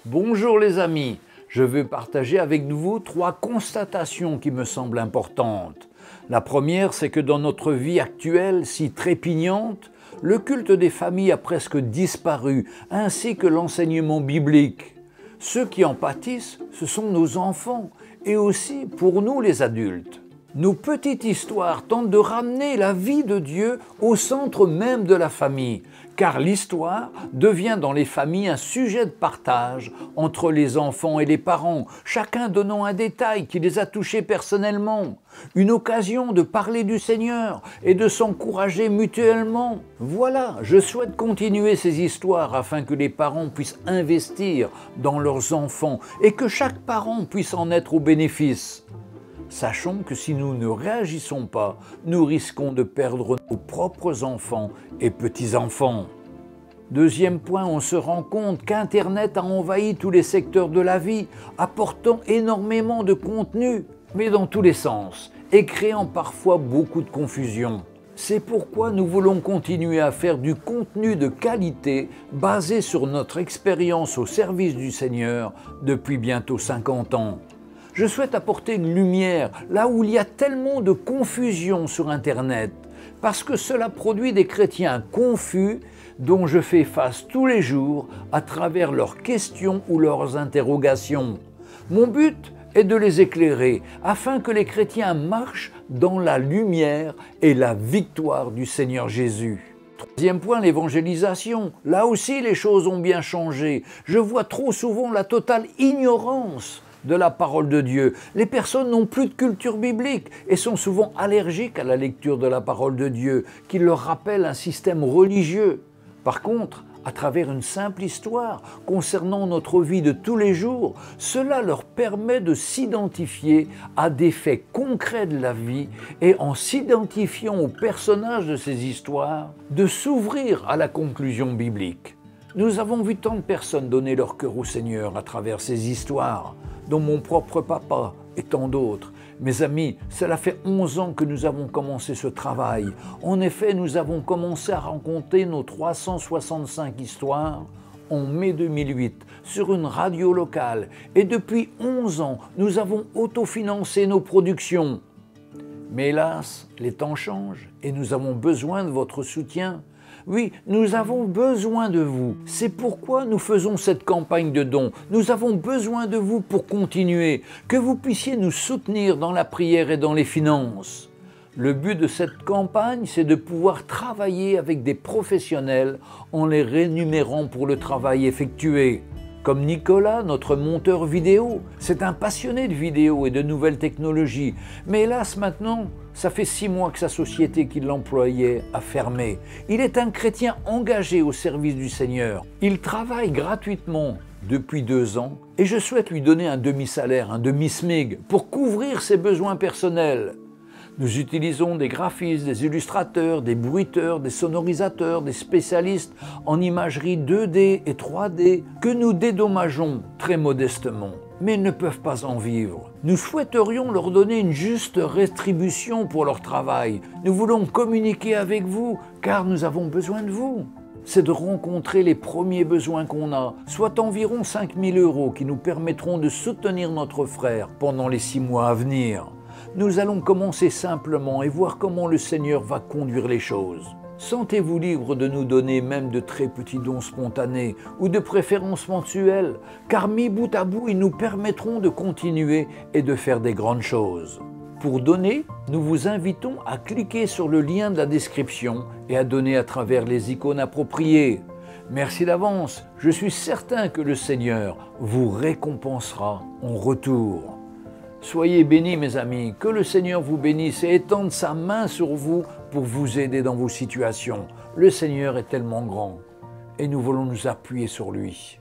Bonjour les amis, je veux partager avec vous 3 constatations qui me semblent importantes. La première, c'est que dans notre vie actuelle si trépignante, le culte des familles a presque disparu, ainsi que l'enseignement biblique. Ceux qui en pâtissent, ce sont nos enfants, et aussi pour nous les adultes. Nos petites histoires tentent de ramener la vie de Dieu au centre même de la famille, car l'histoire devient dans les familles un sujet de partage entre les enfants et les parents, chacun donnant un détail qui les a touchés personnellement, une occasion de parler du Seigneur et de s'encourager mutuellement. Voilà, je souhaite continuer ces histoires afin que les parents puissent investir dans leurs enfants et que chaque parent puisse en être au bénéfice. Sachons que si nous ne réagissons pas, nous risquons de perdre nos propres enfants et petits-enfants. Deuxième point, on se rend compte qu'Internet a envahi tous les secteurs de la vie, apportant énormément de contenu, mais dans tous les sens, et créant parfois beaucoup de confusion. C'est pourquoi nous voulons continuer à faire du contenu de qualité basé sur notre expérience au service du Seigneur depuis bientôt 50 ans. Je souhaite apporter une lumière là où il y a tellement de confusion sur Internet, parce que cela produit des chrétiens confus dont je fais face tous les jours à travers leurs questions ou leurs interrogations. Mon but est de les éclairer afin que les chrétiens marchent dans la lumière et la victoire du Seigneur Jésus. Troisième point, l'évangélisation. Là aussi, les choses ont bien changé. Je vois trop souvent la totale ignorance de la parole de Dieu. Les personnes n'ont plus de culture biblique et sont souvent allergiques à la lecture de la parole de Dieu, qui leur rappelle un système religieux. Par contre, à travers une simple histoire concernant notre vie de tous les jours, cela leur permet de s'identifier à des faits concrets de la vie et en s'identifiant aux personnages de ces histoires, de s'ouvrir à la conclusion biblique. Nous avons vu tant de personnes donner leur cœur au Seigneur à travers ces histoires, dont mon propre papa et tant d'autres. Mes amis, cela fait 11 ans que nous avons commencé ce travail. En effet, nous avons commencé à raconter nos 365 histoires en mai 2008 sur une radio locale. Et depuis 11 ans, nous avons autofinancé nos productions. Mais hélas, les temps changent et nous avons besoin de votre soutien. Oui, nous avons besoin de vous. C'est pourquoi nous faisons cette campagne de dons. Nous avons besoin de vous pour continuer, que vous puissiez nous soutenir dans la prière et dans les finances. Le but de cette campagne, c'est de pouvoir travailler avec des professionnels en les rémunérant pour le travail effectué. Comme Nicolas, notre monteur vidéo, c'est un passionné de vidéo et de nouvelles technologies. Mais hélas maintenant, ça fait 6 mois que sa société qui l'employait a fermé. Il est un chrétien engagé au service du Seigneur. Il travaille gratuitement depuis 2 ans et je souhaite lui donner un demi-salaire, un demi-SMIG pour couvrir ses besoins personnels. Nous utilisons des graphistes, des illustrateurs, des bruiteurs, des sonorisateurs, des spécialistes en imagerie 2D et 3D que nous dédommageons très modestement. Mais ils ne peuvent pas en vivre. Nous souhaiterions leur donner une juste rétribution pour leur travail. Nous voulons communiquer avec vous car nous avons besoin de vous. C'est de rencontrer les premiers besoins qu'on a, soit environ 5 000 € qui nous permettront de soutenir notre frère pendant les 6 mois à venir. Nous allons commencer simplement et voir comment le Seigneur va conduire les choses. Sentez-vous libre de nous donner même de très petits dons spontanés ou de préférence mensuelles, car mis bout à bout, ils nous permettront de continuer et de faire des grandes choses. Pour donner, nous vous invitons à cliquer sur le lien de la description et à donner à travers les icônes appropriées. Merci d'avance, je suis certain que le Seigneur vous récompensera en retour. Soyez bénis mes amis, que le Seigneur vous bénisse et étende sa main sur vous pour vous aider dans vos situations. Le Seigneur est tellement grand et nous voulons nous appuyer sur lui.